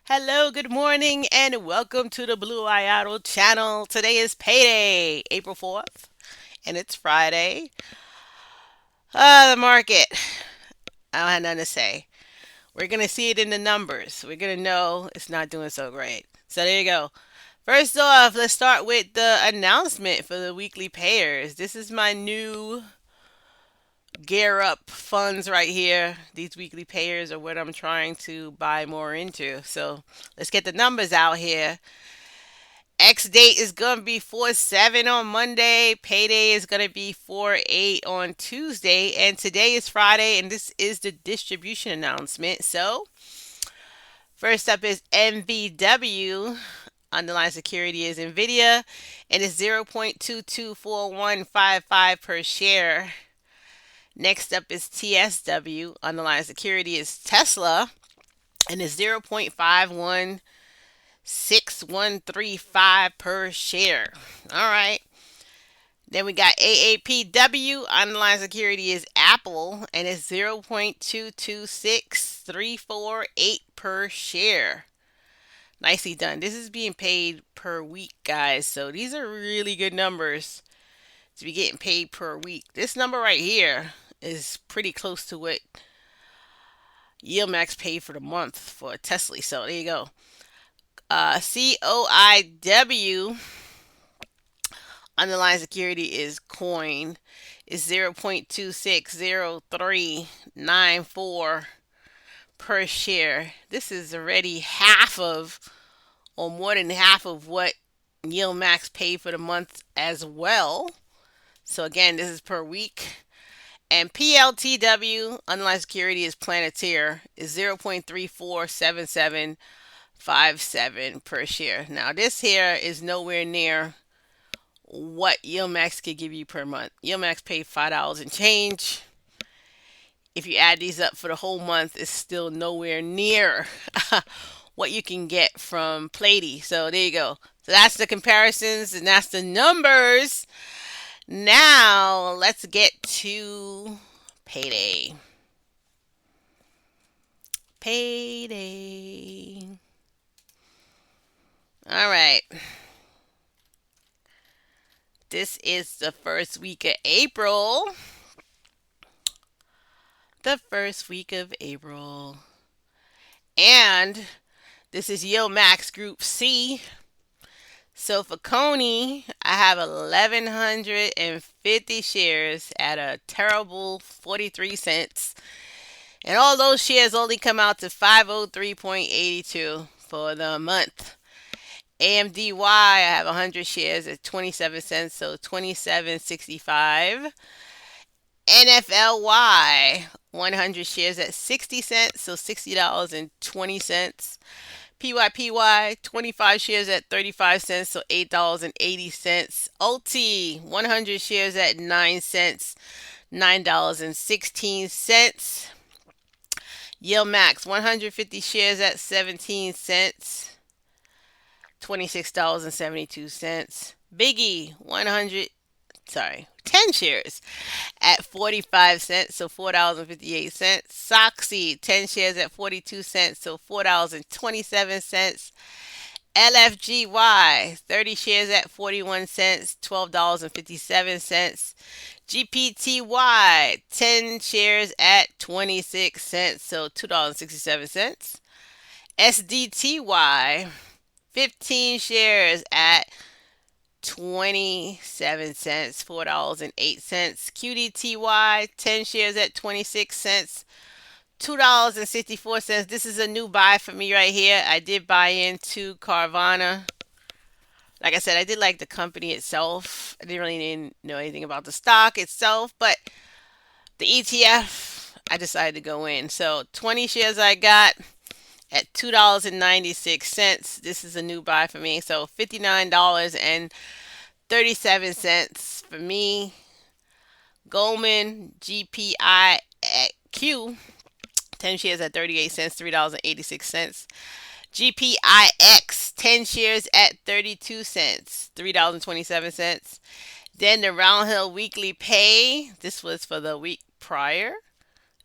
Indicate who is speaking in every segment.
Speaker 1: Hello, good morning, and welcome to the Bluayado channel. Today is payday, April 4th, and it's Friday. The market, I don't have nothing to say. We're going to see it in the numbers. We're going to know it's not doing so great. So there you go. First off, let's start with the announcement for the weekly payers. This is my new gear up funds right here. These weekly payers are what I'm trying to buy more into. So let's get the numbers out here. X date is gonna be 4/7 on Monday. Payday is gonna be 4/8 on Tuesday, and today is Friday, and this is the distribution announcement. So first up is MVW. Underlying security is Nvidia, and it's 0.224155 per share. Next up is TSW. Underlying security is Tesla, and it's 0.516135 per share. All right. Then we got AAPW. Underlying security is Apple, and it's 0.226348 per share. Nicely done. This is being paid per week, guys. So these are really good numbers to be getting paid per week. This number right here is pretty close to what Yieldmax paid for the month for a Tesla. So there you go. COIW. Underlying security is Coin. Is 0.260394 per share. This is already half of, or more than half of what Yieldmax paid for the month as well. So again, this is per week. And PLTW, underlying security is Planeteer, is 0.347757 per share. Now this here is nowhere near what Yieldmax could give you per month. Yieldmax paid $5 and change. If you add these up for the whole month, it's still nowhere near what you can get from Payday. So there you go. So that's the comparisons and that's the numbers. Now let's get to Payday. Payday. All right. This is the first week of April. The first week of April. And this is Yo Max Group C. So for Coney, I have 1,150 shares at a terrible 43 cents. And all those shares only come out to 503.82 for the month. AMDY, I have 100 shares at 27 cents, so 27.65. NFLY, 100 shares at 60 cents, so $60.20. PYPY, 25 shares at 35 cents, so $8.80. OT, 100 shares at 9 cents, $9.16. Yield Max, 150 shares at 17 cents, $26.72. Biggie, 10 shares at 45 cents, so $4.58. Soxy, 10 shares at 42 cents, so $4.27. LFGY, 30 shares at 41 cents, $12.57. GPTY, 10 shares at 26 cents, so $2.67. SDTY, 15 shares at 27 cents, $4.08. QDTY, 10 shares at 26 cents, $2.64. This is a new buy for me right here. I did buy into Carvana. Like I said, I did like the company itself. I didn't really know anything about the stock itself, but the ETF, I decided to go in. So 20 shares I got at $2.96. This is a new buy for me. So $59.37 for me. Goldman GPIQ, 10 shares at 38 cents, $3.86. GPIX, 10 shares at 32 cents, $3.27. Then the Roundhill weekly pay. This was for the week prior.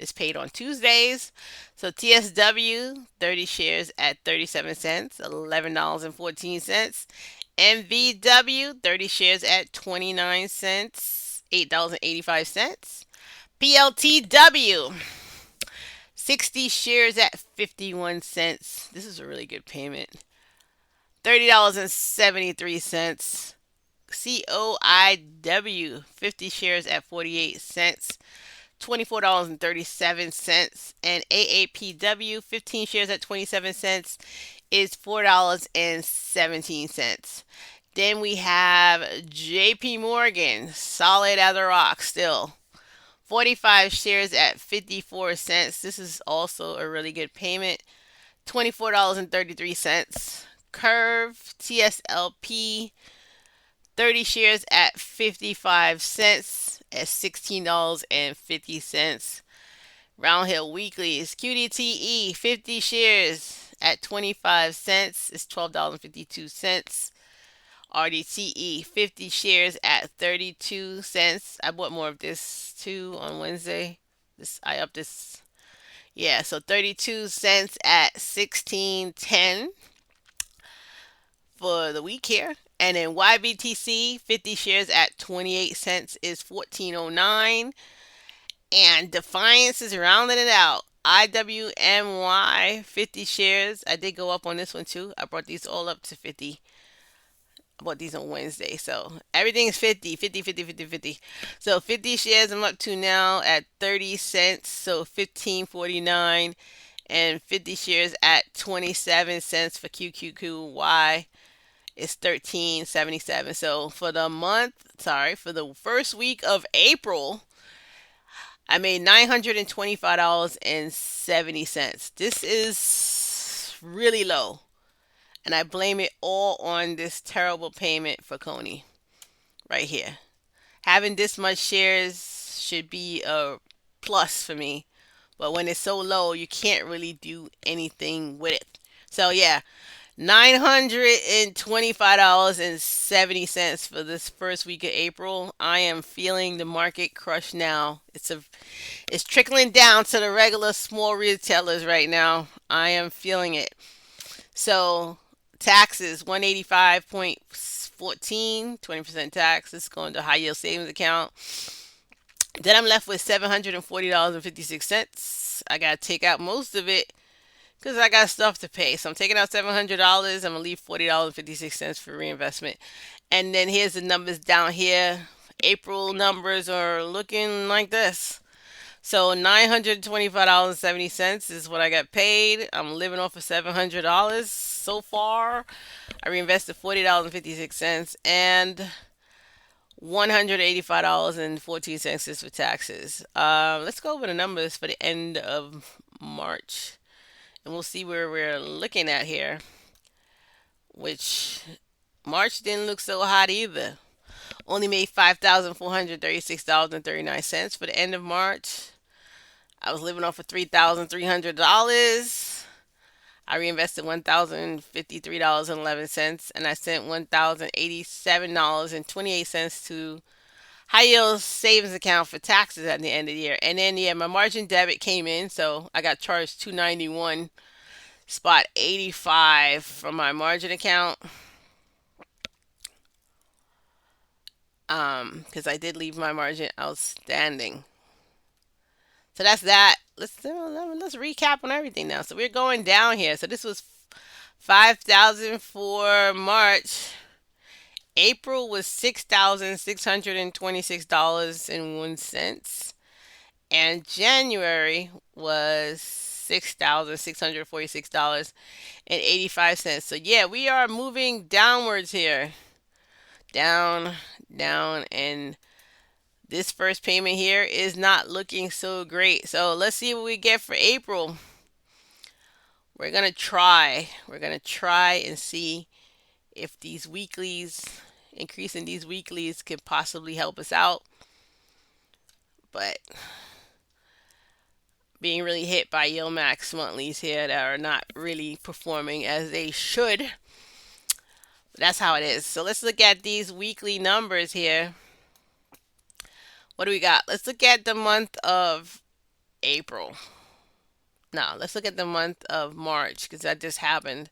Speaker 1: is paid on Tuesdays. So TSW 30 shares at 37 cents, $11.14. MVW 30 shares at 29 cents, $8.85. PLTW 60 shares at 51 cents. This is a really good payment. $30.73. COIW 50 shares at 48 cents. $24.37. And AAPW 15 shares at 27 cents is $4.17. Then we have JP Morgan, solid as a rock still. 45 shares at 54 cents. This is also a really good payment. $24.33. Curve TSLP 30 shares at 55 cents at $16.50. Roundhill Weeklies QDTE 50 shares at 25 cents is $12.52. RDTE 50 shares at 32 cents. I bought more of this too on Wednesday. This I upped this. Yeah, so 32 cents at 16.10 for the week here. And then YBTC 50 shares at 28 cents is 14.09. And Defiance is rounding it out. IWMY 50 shares. I did go up on this one too. I brought these all up to 50. I bought these on Wednesday. So everything's 50, 50, 50, 50, 50. So 50 shares I'm up to now at 30 cents. So 15.49. And 50 shares at 27 cents for QQQY. It's 13.77. So for the month, sorry, for the first week of April, I made $925.70. This is really low. And I blame it all on this terrible payment for Coney right here. Having this much shares should be a plus for me. But when it's so low, you can't really do anything with it. So yeah, $925.70 for this first week of April. I am feeling the market crush now. It's trickling down to the regular small retailers right now. I am feeling it. So taxes 185.14, 20% tax. This is going to high yield savings account. Then I'm left with $740.56. I gotta take out most of it because I got stuff to pay. So I'm taking out $700. I'm gonna leave $40.56 for reinvestment. And then here's the numbers down here. April numbers are looking like this. So $925.70 is what I got paid. I'm living off of $700 so far. I reinvested $40.56 and $185.14 is for taxes. Let's go over the numbers for the end of March, and we'll see where we're looking at here. Which March didn't look so hot either. Only made $5,436.39 for the end of March. I was living off of $3,300. I reinvested $1,053.11, and I sent $1,087.28 to high yield savings account for taxes at the end of the year. And then yeah, my margin debit came in, so I got charged 291 spot 85 from my margin account. Because I did leave my margin outstanding. So that's that. Let's recap on everything now. So we're going down here. So this was 5,000 for March. April was $6,626.01. And January was $6,646.85. So yeah, we are moving downwards here. Down, down, and this first payment here is not looking so great. So let's see what we get for April. We're going to try. We're going to try and see if these weeklies, increasing these weeklies, can possibly help us out. But being really hit by Yield Max monthlies here that are not really performing as they should. That's how it is. So let's look at these weekly numbers here. What do we got? Let's look at the month of April. Now, let's look at the month of March because that just happened.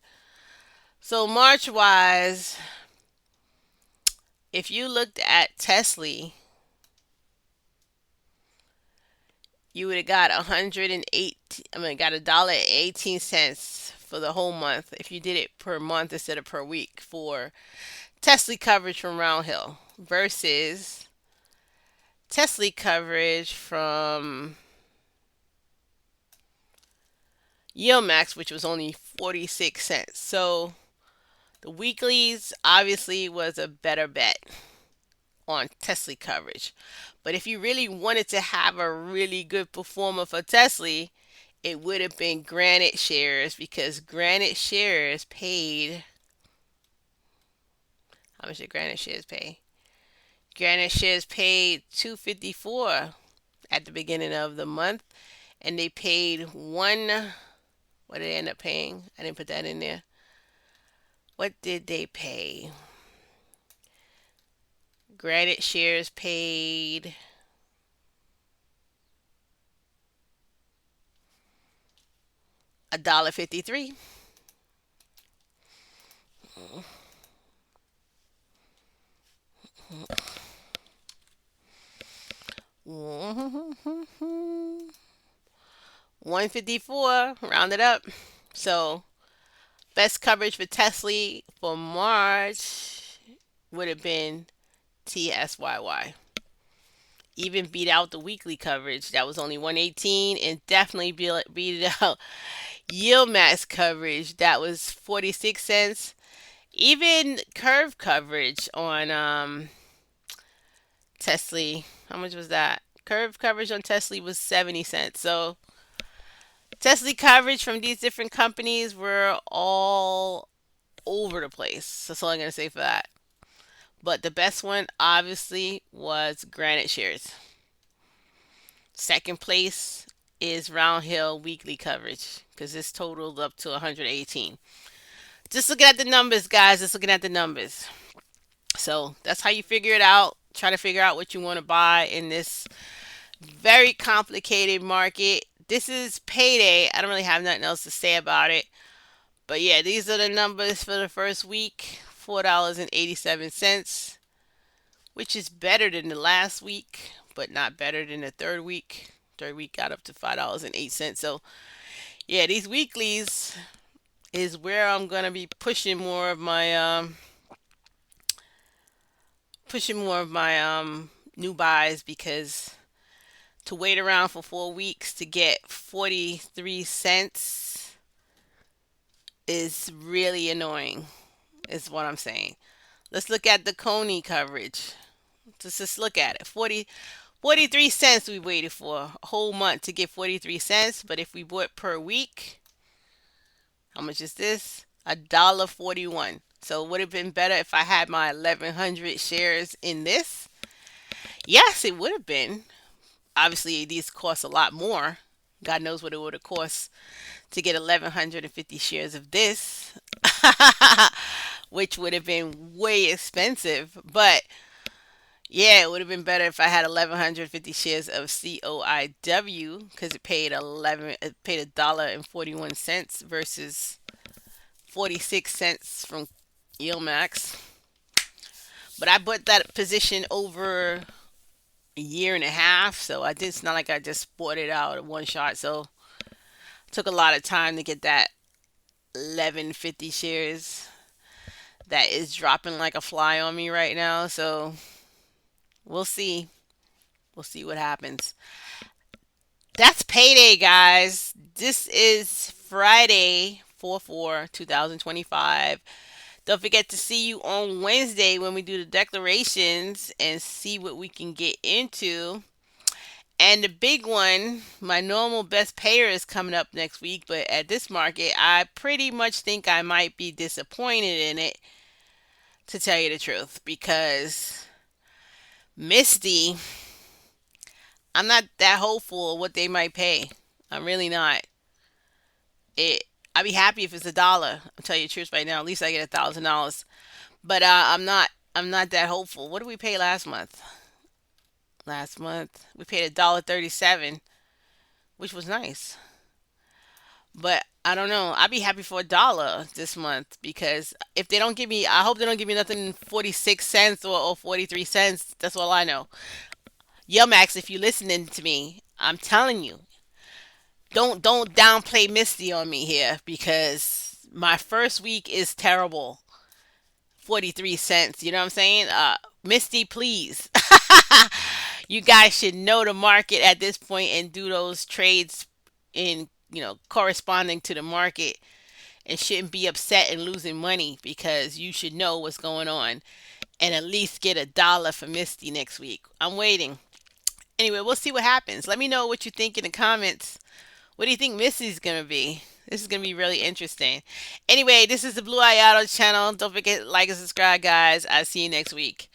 Speaker 1: So, March wise, if you looked at Tesla, you would have got 108. I mean, got $1.18 for the whole month if you did it per month instead of per week for Tesla coverage from Roundhill versus Tesla coverage from Yield Max, which was only 46 cents. So the weeklies obviously was a better bet on Tesla coverage. But if you really wanted to have a really good performer for Tesla, it would have been Granite shares because Granite shares paid. How much did Granite shares pay? Granite shares paid 254 at the beginning of the month, and they paid one. What did they end up paying? I didn't put that in there. What did they pay? Granite shares paid $1.53. 154, rounded up. So best coverage for Tesla for March would have been TSYY. Even beat out the weekly coverage. That was only 118 and definitely beat out Yield Max coverage. That was 46 cents. Even curve coverage on Tesla, how much was that? Curve coverage on Tesla was 70 cents. So Tesla coverage from these different companies were all over the place. That's all I'm going to say for that. But the best one, obviously, was Granite Shares. Second place is Roundhill weekly coverage because this totaled up to 118. Just looking at the numbers, guys. Just looking at the numbers. So that's how you figure it out. Try to figure out what you want to buy in this very complicated market. This is payday. I don't really have nothing else to say about it. But yeah, these are the numbers for the first week. $4.87, which is better than the last week, but not better than the third week. Third week got up to $5.08. So yeah, these weeklies is where I'm gonna be pushing more of my new buys because to wait around for 4 weeks to get 43 cents is really annoying, is what I'm saying. Let's look at the Coney coverage. Just look at it. 43 cents we waited for a whole month to get 43 cents. But if we bought per week, how much is this? $1.41. So it would have been better if I had my 1,100 shares in this. Yes, it would have been. Obviously, these cost a lot more. God knows what it would have cost to get 1,150 shares of this, which would have been way expensive. But yeah, it would have been better if I had 1,150 shares of COIW because it paid $1.41 versus 46 cents from Yield Max. But I bought that position over a year and a half, so I did. It's not like I just bought it out at one shot. So it took a lot of time to get that 1150 shares. That is dropping like a fly on me right now. So we'll see. We'll see what happens. That's payday, guys. This is Friday, 4/4/2025. Don't forget to see you on Wednesday when we do the declarations and see what we can get into. And the big one, my normal best payer is coming up next week, but at this market, I pretty much think I might be disappointed in it, to tell you the truth, because Misty, I'm not that hopeful of what they might pay. I'm really not. It. I'd be happy if it's $1. I'll tell you the truth right now. At least I get $1,000. But I'm not. I'm not that hopeful. What did we pay last month? Last month we paid $1.37. which was nice. But I don't know. I'd be happy for $1 this month because if they don't give me, I hope they don't give me nothing 46 cents or 43 cents. That's all I know. Yo, Max, if you're listening to me, I'm telling you, don't downplay Misty on me here because my first week is terrible. 43 cents. You know what I'm saying? Misty, please. You guys should know the market at this point and do those trades in, corresponding to the market, and shouldn't be upset and losing money because you should know what's going on and at least get $1 for Misty next week. I'm waiting. Anyway, we'll see what happens. Let me know what you think in the comments. What do you think Misty's gonna be? This is gonna be really interesting. Anyway, this is the Bluayado channel. Don't forget to like and subscribe, guys. I'll see you next week.